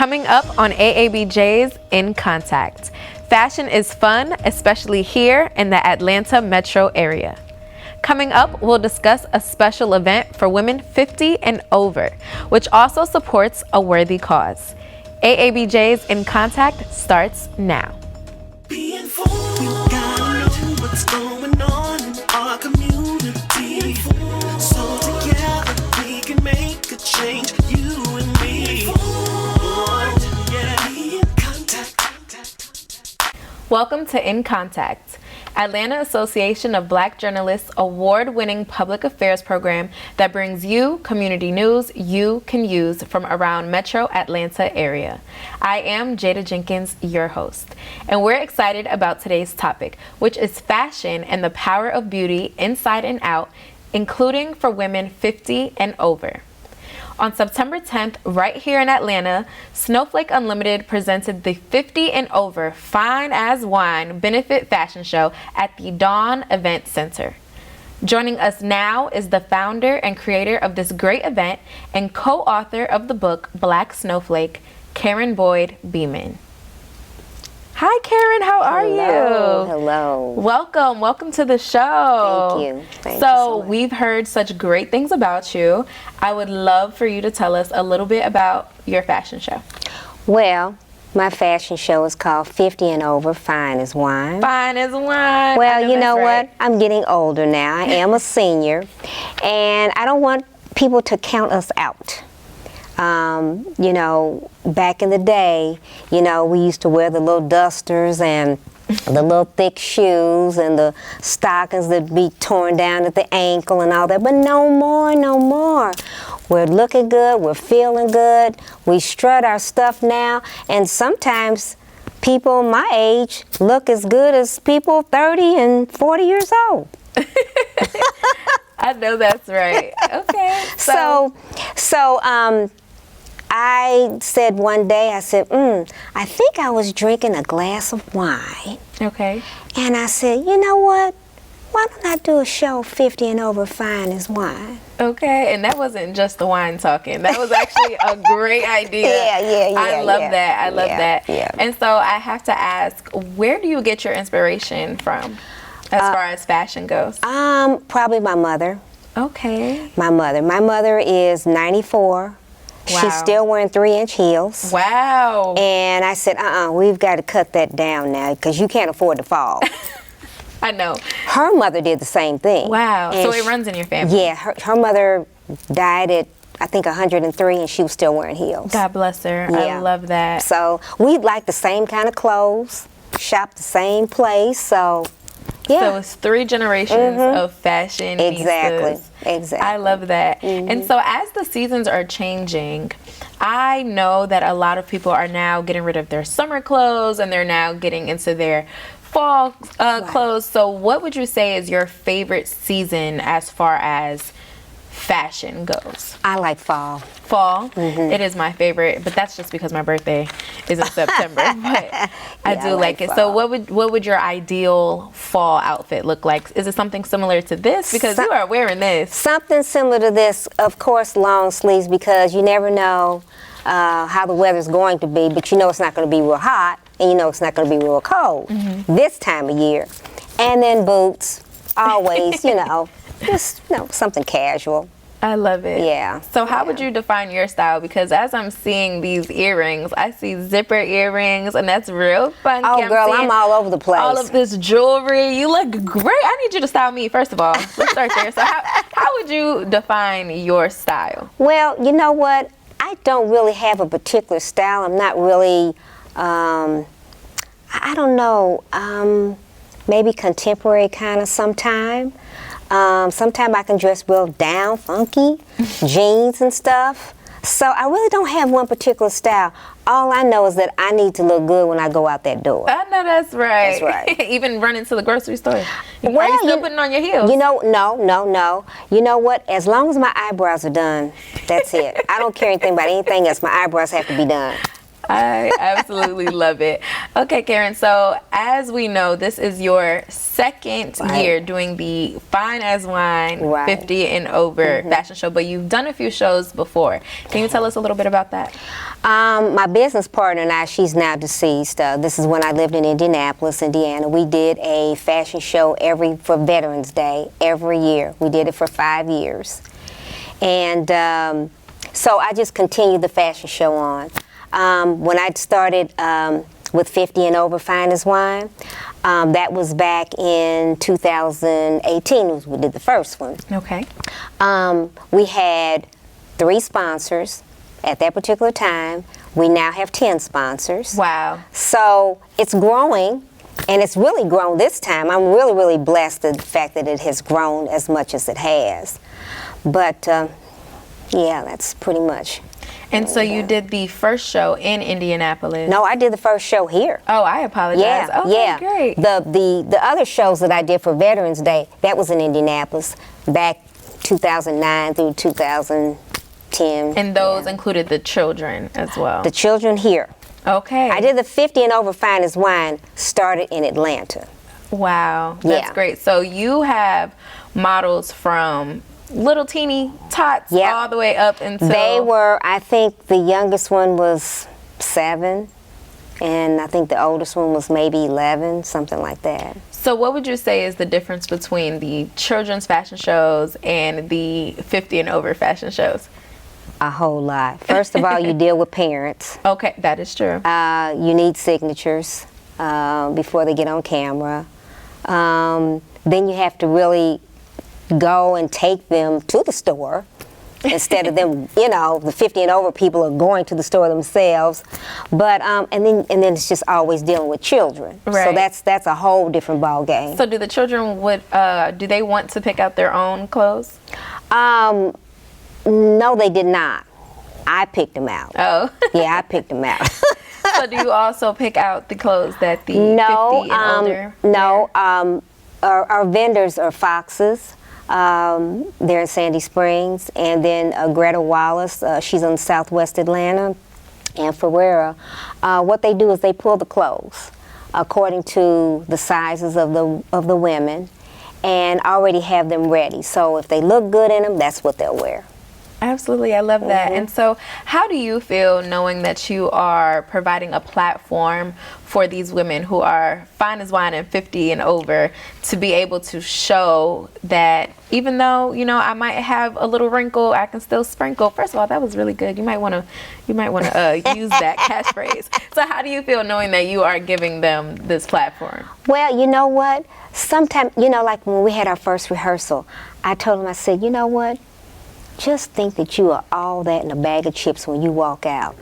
Coming up on AABJ's In Contact. Fashion is fun, especially here in the Atlanta metro area. Coming up, we'll discuss a special event for women 50 and over, which also supports a worthy cause. AABJ's In Contact starts now. Be informed, we gotta know what's going on in our community. So together we can make a change, you and me. Yeah, be in contact. Welcome to In Contact, Atlanta Association of Black Journalists award-winning public affairs program that brings you community news you can use from around Metro Atlanta area. I am Jada Jenkins, your host, and we're excited about today's topic, which is fashion and the power of beauty inside and out, including for women 50 and over. On September 10th, right here in Atlanta, Snowflake Unlimited presented the 50 and Over Fine as Wine Benefit Fashion Show at the Dawn Event Center. Joining us now is the founder and creator of this great event and co-author of the book Black Snowflake, Karen Boyd Beeman. Hi, Karen. How are you? Hello. Welcome to the show. Thank you. Thank you so much. We've heard such great things about you. I would love for you to tell us a little bit about your fashion show. Well, my fashion show is called 50 and Over Fine as Wine. Fine as wine. Well, you know right. what? I'm getting older now. I am a senior, and I don't want people to count us out. Back in the day, we used to wear the little dusters and the little thick shoes and the stockings that be torn down at the ankle and all that, but no more. We're looking good, we're feeling good, we strut our stuff now, and sometimes people my age look as good as people 30 and 40 years old. I know that's right. Okay. So I said one day, I I think I was drinking a glass of wine. Okay. And I said, you know what? Why don't I do a show 50 and Over Fine as Wine? Okay, and that wasn't just the wine talking. That was actually a great idea. Yeah. I love that. I love that. Yeah. And so I have to ask, where do you get your inspiration from as far as fashion goes? Probably my mother. Okay. My mother is 94. Wow. She's still wearing 3-inch heels. Wow. And I said, we've got to cut that down now because you can't afford to fall. I know. Her mother did the same thing. Wow. And so it runs in your family. Yeah, her mother died at, I think, 103, and she was still wearing heels. God bless her. Yeah. I love that. So we like the same kind of clothes, shop the same place, so yeah. So it's 3 generations of fashion. Exactly. I love that. And so as the seasons are changing, I know that a lot of people are now getting rid of their summer clothes and they're now getting into their fall clothes. So what would you say is your favorite season as far as fashion goes? I like fall. Fall? It is my favorite, but that's just because my birthday is in September. But I do like it. fall. So what would your ideal fall outfit look like? Is it something similar to this? Because you are wearing this. Something similar to this, of course, long sleeves, because you never know how the weather's going to be, but you know it's not going to be real hot, and you know it's not going to be real cold this time of year. And then boots, always, just something casual. I love it. Yeah. So how would you define your style? Because as I'm seeing these earrings, I see zipper earrings, and that's real funky. Oh, girl, I'm all over the place. All of this jewelry. You look great. I need you to style me, first of all. Let's start there. So how would you define your style? Well, you know what? I don't really have a particular style. I'm not really, I don't know, maybe contemporary kind of sometime. Sometimes I can dress real down, funky, jeans and stuff. So I really don't have one particular style. All I know is that I need to look good when I go out that door. I know that's right. That's right. Even running to the grocery store. Well, are you still putting on your heels? No. You know what? As long as my eyebrows are done, that's it. I don't care anything about anything else. My eyebrows have to be done. I absolutely love it. Okay, Karen, so as we know, this is your second year doing the Fine as Wine 50 and over fashion show, but you've done a few shows before. Can you tell us a little bit about that? My business partner and I, she's now deceased. This is when I lived in Indianapolis, Indiana. We did a fashion show for Veterans Day every year. We did it for 5 years. And so I just continued the fashion show on. When I started with 50 and over Fine as Wine, that was back in 2018. We did the first one. Okay. We had 3 sponsors at that particular time. We now have 10 sponsors. Wow. So it's growing, and it's really grown this time. I'm really, really blessed at the fact that it has grown as much as it has. But yeah, that's pretty much. And so you did the first show in Indianapolis. No, I did the first show here. Oh, I apologize. Yeah, okay, yeah. Great. The other shows that I did for Veterans Day, that was in Indianapolis back 2009 through 2010. And those included the children as well. The children here. Okay. I did the 50 and over Fine as Wine, started in Atlanta. Wow, that's great. So you have models from little teeny tots all the way up until... They were, I think the youngest one was 7, and I think the oldest one was maybe 11, something like that. So what would you say is the difference between the children's fashion shows and the 50 and over fashion shows? A whole lot. First of all, you deal with parents. Okay, that is true. You need signatures before they get on camera. Then you have to really go and take them to the store instead of them, you know, the 50 and over people are going to the store themselves. But and then it's just always dealing with children. Right. So that's a whole different ball game. So do the children do they want to pick out their own clothes? No, they did not. I picked them out. Oh. Yeah, I picked them out. So do you also pick out the clothes that the 50 and older No, our vendors are Fox's. They're in Sandy Springs, and then Greta Wallace, she's in Southwest Atlanta, and Ferrera. What they do is they pull the clothes according to the sizes of the women, and already have them ready. So if they look good in them, that's what they'll wear. Absolutely, I love that. And so how do you feel knowing that you are providing a platform for these women who are fine as wine and 50 and over to be able to show that even though, you know, I might have a little wrinkle, I can still sprinkle? First of all, that was really good. You might want to use that catchphrase. So how do you feel knowing that you are giving them this platform? Well, you know what? Sometimes, you know, like when we had our first rehearsal, I told them, I said, you know what? Just think that you are all that in a bag of chips when you walk out.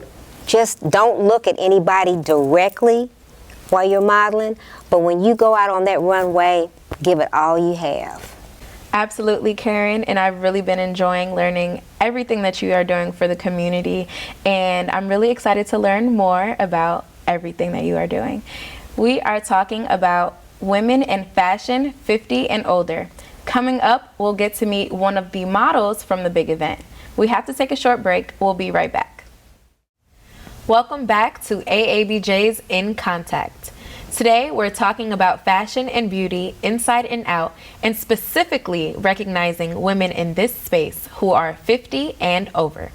Just don't look at anybody directly while you're modeling, but when you go out on that runway, give it all you have. Absolutely, Karen, and I've really been enjoying learning everything that you are doing for the community, and I'm really excited to learn more about everything that you are doing. We are talking about women in fashion 50 and older. Coming up, we'll get to meet one of the models from the big event. We have to take a short break. We'll be right back. Welcome back to AABJ's In Contact. Today, we're talking about fashion and beauty inside and out, and specifically recognizing women in this space who are 50 and over.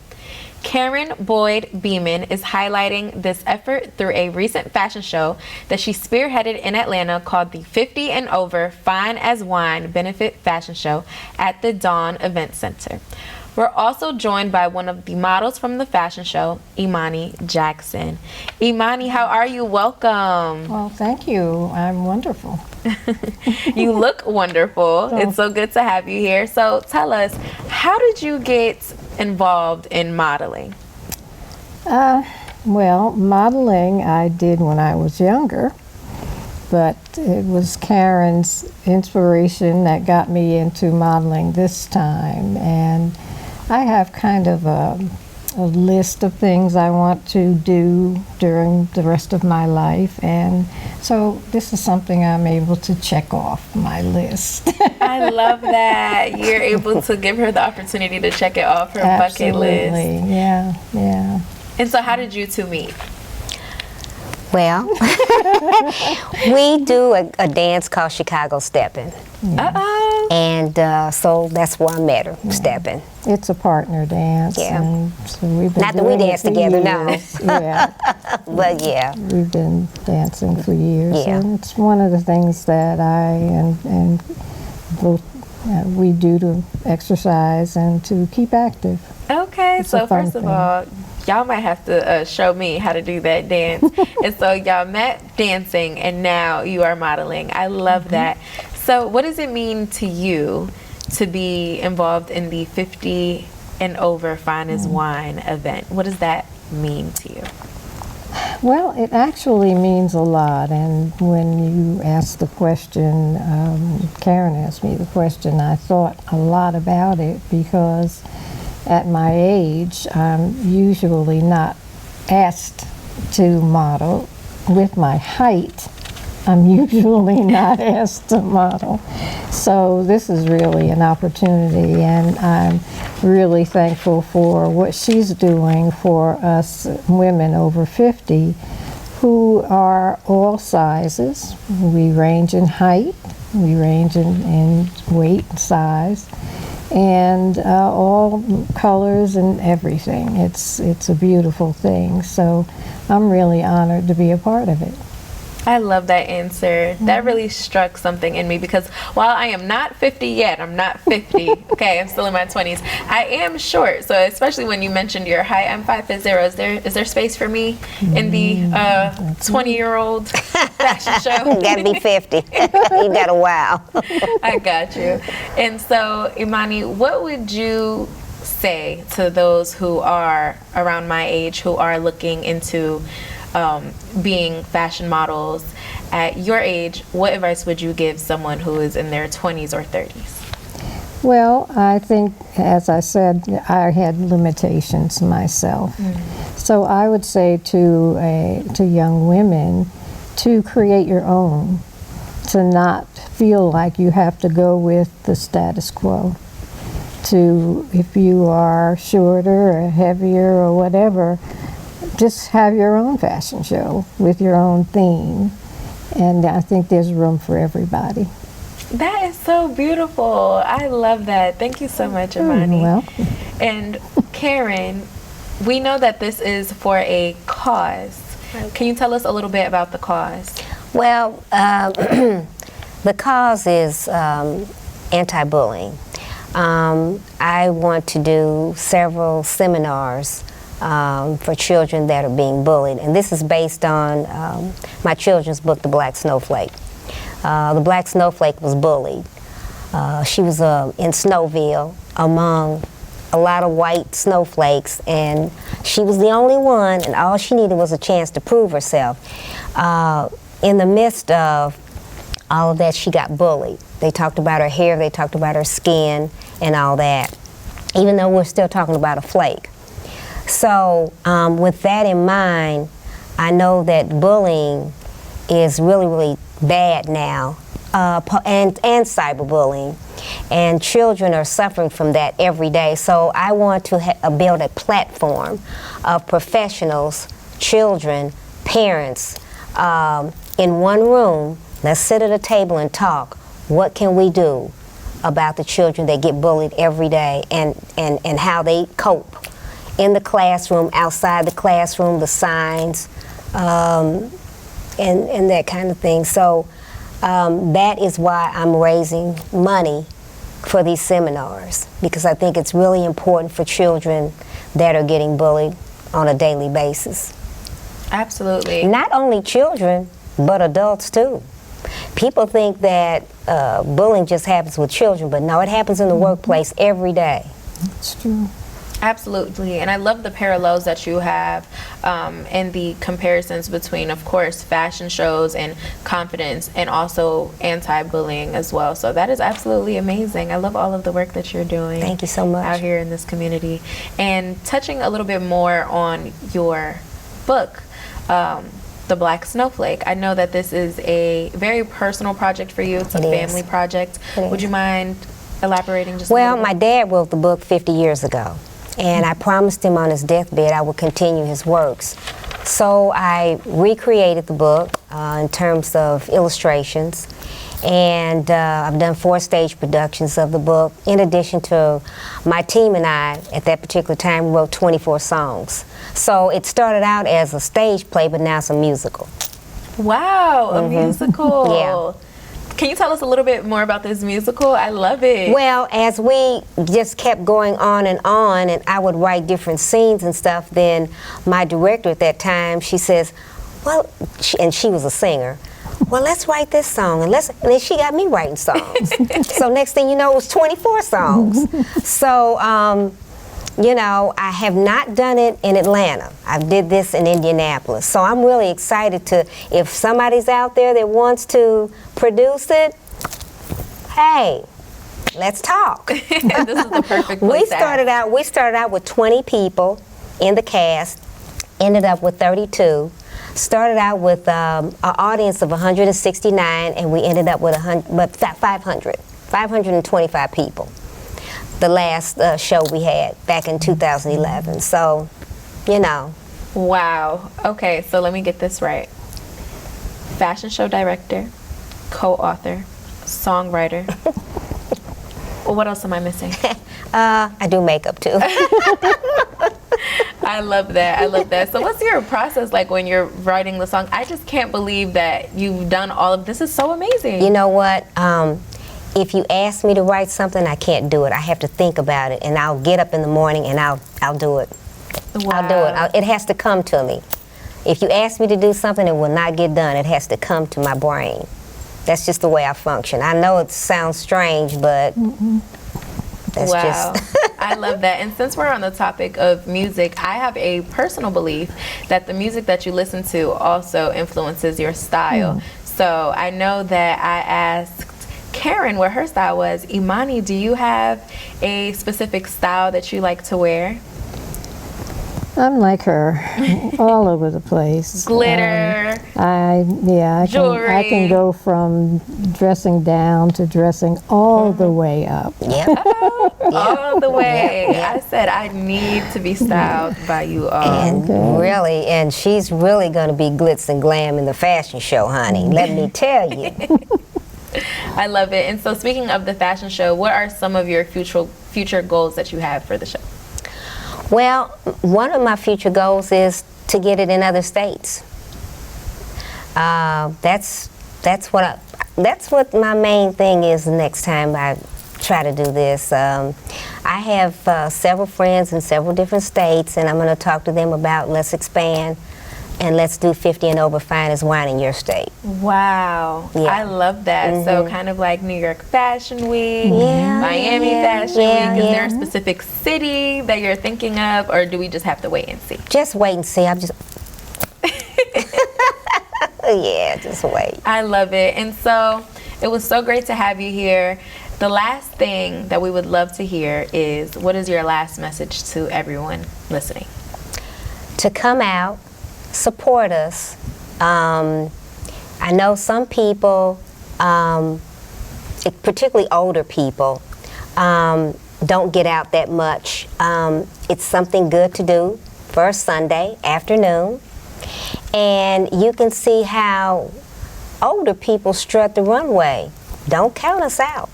Karen Boyd Beeman is highlighting this effort through a recent fashion show that she spearheaded in Atlanta called the 50 and Over Fine as Wine Benefit Fashion Show at the Dawn Event Center. We're also joined by one of the models from the fashion show, Imani Jackson. Imani, how are you? Welcome. Well, thank you. I'm wonderful. You look wonderful. It's so good to have you here. So tell us, how did you get involved in modeling? Well, modeling I did when I was younger, but it was Karen's inspiration that got me into modeling this time. And I have kind of a list of things I want to do during the rest of my life, and so this is something I'm able to check off my list. I love that. You're able to give her the opportunity to check it off her bucket list. Absolutely, yeah. And so how did you two meet? Well, we do a dance called Chicago Steppin'. Uh-oh. And so that's where I met her, stepping. It's a partner dance. Yeah. And so we've been Not that we doing it dance for together now. years. Yeah. But yeah. We've been dancing for years. Yeah. And it's one of the things that I and both we do to exercise and to keep active. Okay, It's so a fun first of thing. all, y'all might have to show me how to do that dance. And so y'all met dancing and now you are modeling. I love that. So what does it mean to you to be involved in the 50 and over Fine as Wine event? What does that mean to you? Well, it actually means a lot. And when you asked the question, Karen asked me the question, I thought a lot about it because at my age, I'm usually not asked to model. With my height, I'm usually not asked to model. So this is really an opportunity, and I'm really thankful for what she's doing for us women over 50 who are all sizes. We range in height, we range in weight and size, and all colors and everything. It's a beautiful thing. So I'm really honored to be a part of it. I love that answer. That really struck something in me because while I am not 50 yet, I'm not 50. Okay, I'm still in my 20s. I am short, so especially when you mentioned your height, I'm 5'0". Is there space for me in the 20-year-old fashion show? You gotta be 50. You got a while. I got you. And so, Imani, what would you say to those who are around my age who are looking into being fashion models at your age? What advice would you give someone who is in their 20s or 30s? Well, I think, as I said, I had limitations myself. So I would say to young women to create your own, to not feel like you have to go with the status quo. To, if you are shorter or heavier or whatever, just have your own fashion show with your own theme. And I think there's room for everybody. That is so beautiful. I love that. Thank you so much, Imani. Well, And Karen, we know that this is for a cause. Can you tell us a little bit about the cause? Well, the cause is anti-bullying. I want to do several seminars for children that are being bullied, and this is based on my children's book, The Black Snowflake. The Black Snowflake was bullied. She was in Snowville among a lot of white snowflakes, and she was the only one, and all she needed was a chance to prove herself. In the midst of all of that, she got bullied. They talked about her hair, they talked about her skin, and all that, even though we're still talking about a flake. So with that in mind, I know that bullying is really, really bad now, and cyberbullying. And children are suffering from that every day. So I want to build a platform of professionals, children, parents, in one room. Let's sit at a table and talk. What can we do about the children that get bullied every day, and how they cope in the classroom, outside the classroom, the signs, and that kind of thing. So that is why I'm raising money for these seminars, because I think it's really important for children that are getting bullied on a daily basis. Absolutely. Not only children, but adults too. People think that bullying just happens with children, but no, it happens in the workplace every day. it's true. Absolutely, and I love the parallels that you have and the comparisons between, of course, fashion shows and confidence, and also anti-bullying as well. So that is absolutely amazing. I love all of the work that you're doing. Thank you so much. Out here in this community. And touching a little bit more on your book, The Black Snowflake. I know that this is a very personal project for you. It's a family project. Would you mind elaborating just a little bit? Well, my dad wrote the book 50 years ago. And I promised him on his deathbed I would continue his works. So I recreated the book in terms of illustrations, and I've done 4 stage productions of the book. In addition to my team and I, at that particular time, wrote 24 songs. So it started out as a stage play, but now it's a musical. Wow, a musical. Yeah. Can you tell us a little bit more about this musical? I love it. Well, as we just kept going on, and I would write different scenes and stuff, then my director at that time, she says, well, and she was a singer, well, let's write this song, and then she got me writing songs. So next thing you know, it was 24 songs. So, you know, I have not done it in Atlanta. I did this in Indianapolis. So I'm really excited to, if somebody's out there that wants to produce it, hey, let's talk. This is the perfect place We started out with 20 people in the cast, ended up with 32. Started out with an audience of 169, and we ended up with 525 people. The last show we had back in 2011. So, you know. Wow. Okay, so let me get this right. Fashion show director, co-author, songwriter. Well, what else am I missing? I do makeup too. I love that. I love that. So what's your process like when you're writing the song? I just can't believe that you've done all of this. Is so amazing. You know what? If you ask me to write something, I can't do it. I have to think about it, and I'll get up in the morning and I'll do it. Wow. I'll do it. It has to come to me. If you ask me to do something, it will not get done. It has to come to my brain. That's just the way I function. I know it sounds strange, but that's wow. just... I love that. And since we're on the topic of music, I have a personal belief that the music that you listen to also influences your style. So I know that I asked Karen what her style was. Imani, do you have a specific style that you like to wear? I'm like her, all over the place. Glitter. I Jewelry. can go from dressing down to dressing all the way up. Yep. All the way. Yeah. I said I need to be styled by you all. And really, and she's really going to be glitz and glam in the fashion show, honey. Let me tell you. I love it. And so speaking of the fashion show, what are some of your future goals that you have for the show? Well, one of my future goals is to get it in other states. That's what my main thing is the next time I try to do this. I have several friends in several different states, and I'm going to talk to them about let's expand and let's do 50 and over finest wine in your state. Wow. Yeah. I love that. So kind of like New York Fashion Week, Yeah, Miami Fashion yeah, Week. Is yeah. there a specific city that you're thinking of, or do we just have to wait and see? Just wait and see. I'm just... Yeah, just wait. I love it. And so it was so great to have you here. The last thing that we would love to hear is, what is your last message to everyone listening? To come out, support us. I know some people, particularly older people, don't get out that much. It's something good to do for a Sunday afternoon, and you can see how older people strut the runway. Don't count us out.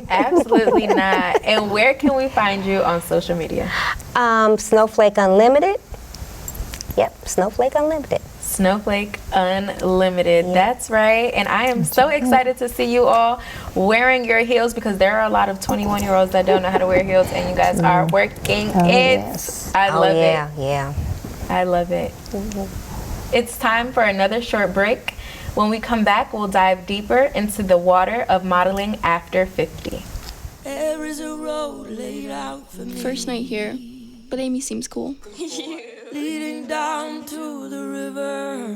Absolutely not. And where can we find you on social media? Snowflake Unlimited. Yep, Snowflake Unlimited. Snowflake Unlimited. Yeah. That's right. And I am so excited to see you all wearing your heels, because there are a lot of 21-year-olds that don't know how to wear heels, and you guys are working it. Yes. I love it. Yeah. I love it. It's time for another short break. When we come back, we'll dive deeper into the water of modeling after 50. There is a road laid out for me. First night here, but Amy seems cool. Leading down to the river.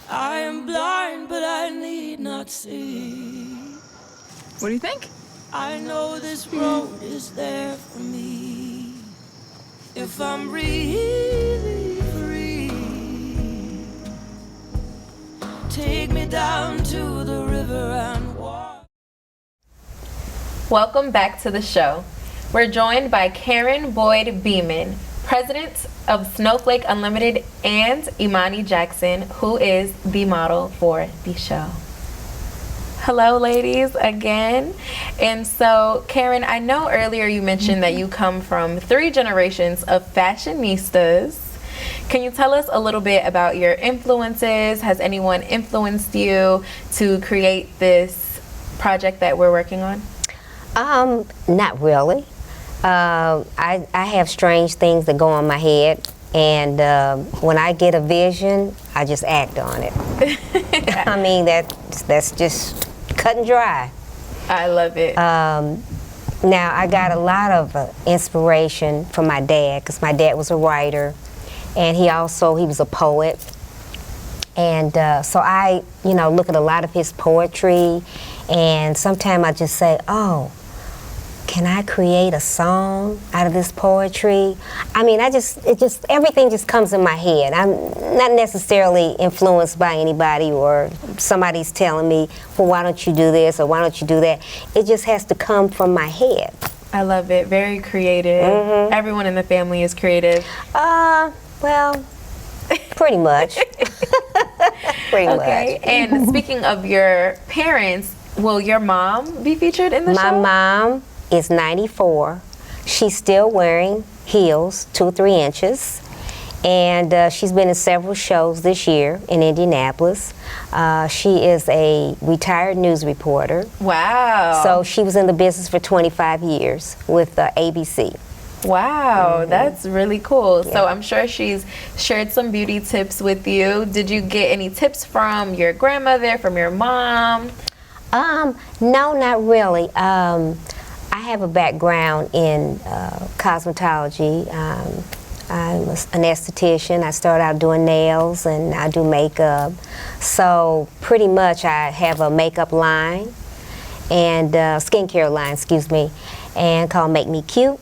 I am blind, but I need not see. What do you think? I know this road is there for me. If I'm really free, take me down to the river and walk. Welcome back to the show. We're joined by Karen Boyd Beeman, president of Snowflake Unlimited, and Imani Jackson, who is the model for the show. Hello, ladies, again. And so, Karen, I know earlier you mentioned that you come from 3 generations of fashionistas. Can you tell us a little bit about your influences? Has anyone influenced you to create this project that we're working on? Not really. I have strange things that go on my head, and when I get a vision, I just act on it. I mean, that's just cut and dry. I love it. Now, I got a lot of inspiration from my dad, because my dad was a writer, and he was a poet. And so I, look at a lot of his poetry, and sometimes I just say, oh, can I create a song out of this poetry? I mean, everything just comes in my head. I'm not necessarily influenced by anybody, or somebody's telling me, well, why don't you do this, or why don't you do that? It just has to come from my head. I love it. Very creative. Mm-hmm. Everyone in the family is creative. Well, pretty much. Pretty Okay. much. And speaking of your parents, will your mom be featured in the show? My mom is 94. She's still wearing heels, 2 or 3 inches. And she's been in several shows this year in Indianapolis. She is a retired news reporter. Wow. So she was in the business for 25 years with ABC. Wow, that's really cool. Yeah. So I'm sure she's shared some beauty tips with you. Did you get any tips from your grandmother, from your mom? No, not really. I have a background in cosmetology. I'm an esthetician. I started out doing nails, and I do makeup. So pretty much I have a makeup line and skincare line, and called Make Me Cute.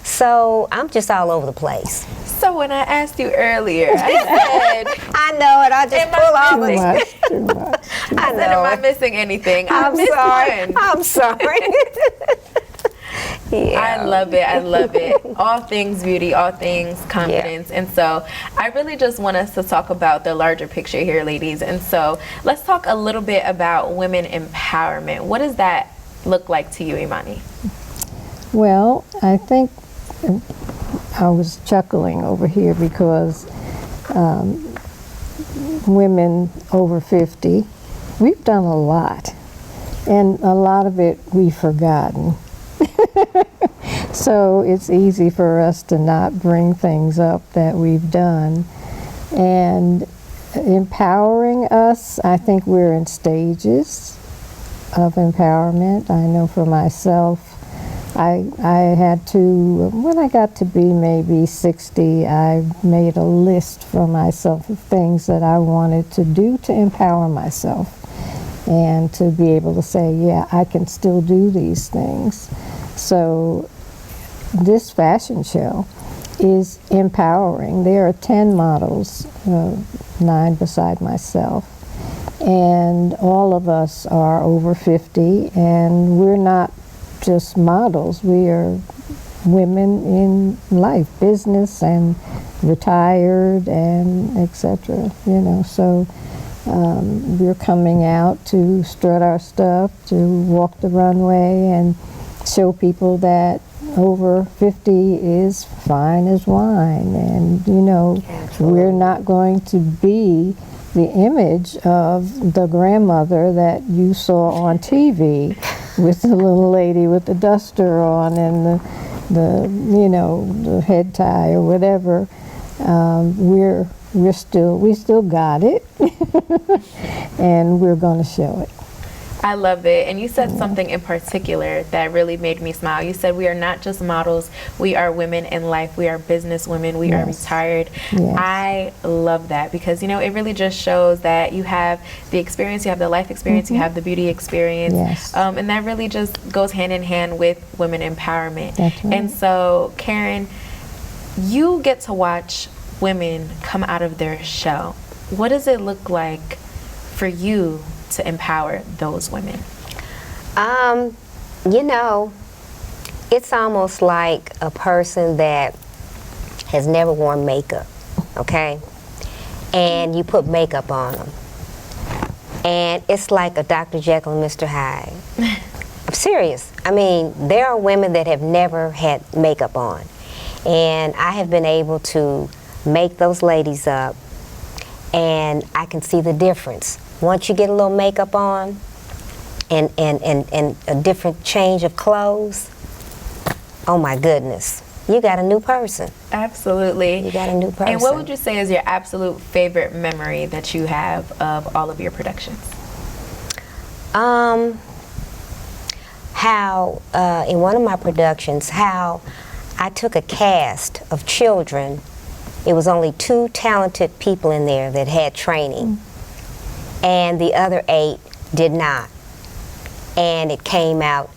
So I'm just all over the place. So when I asked you earlier, I said, I know it. I just Am I pull all missing- the. Too much. I am know I it. missing anything? I I'm missed sorry. one. I'm sorry. Yeah. I love it. I love it. All things beauty, all things confidence. And so I really just want us to talk about the larger picture here, ladies. And so let's talk a little bit about women empowerment. What does that look like to you, Imani? Well, I think I was chuckling over here because women over 50, we've done a lot, and a lot of it we've forgotten. So it's easy for us to not bring things up that we've done. And empowering us, I think we're in stages of empowerment. I know for myself, I had to, when I got to be maybe 60, I made a list for myself of things that I wanted to do to empower myself and to be able to say, yeah, I can still do these things. So this fashion show is empowering. There are 10 models, 9 beside myself, and all of us are over 50, and we're not just models. We are women in life, business and retired and etc. So we're coming out to strut our stuff, to walk the runway and show people that over 50 is fine as wine. And we're not going to be the image of the grandmother that you saw on TV with the little lady with the duster on and the head tie or whatever. We still got it, and we're going to show it. I love it. And you said something in particular that really made me smile. You said we are not just models, we are women in life, we are business women, we are retired. Yes. I love that because, it really just shows that you have the experience, you have the life experience, you have the beauty experience. Yes. And that really just goes hand in hand with women empowerment. That's right. And so, Karen, you get to watch women come out of their shell. What does it look like for you to empower those women? It's almost like a person that has never worn makeup, okay? And you put makeup on them. And it's like a Dr. Jekyll and Mr. Hyde. I'm serious. I mean, there are women that have never had makeup on. And I have been able to make those ladies up, and I can see the difference. Once you get a little makeup on and a different change of clothes, oh my goodness, you got a new person. Absolutely. You got a new person. And what would you say is your absolute favorite memory that you have of all of your productions? How, in one of my productions, how I took a cast of children. It was only 2 talented people in there that had training, and the other 8 did not. And it came out,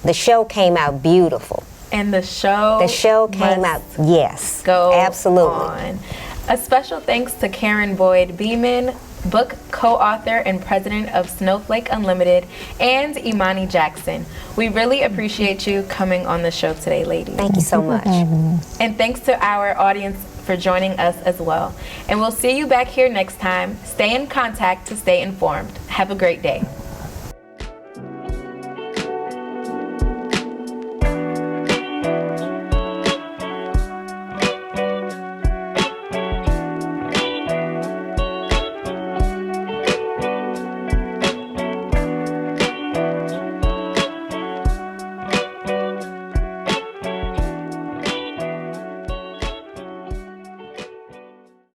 the show came out beautiful. And the show came out, yes, go absolutely. on. A special thanks to Karen Boyd Beeman, book co-author and president of Snowflake Unlimited, and Imani Jackson. We really appreciate you coming on the show today, ladies. Thank you so much. And thanks to our audience for joining us as well. And we'll see you back here next time. Stay in contact to stay informed. Have a great day.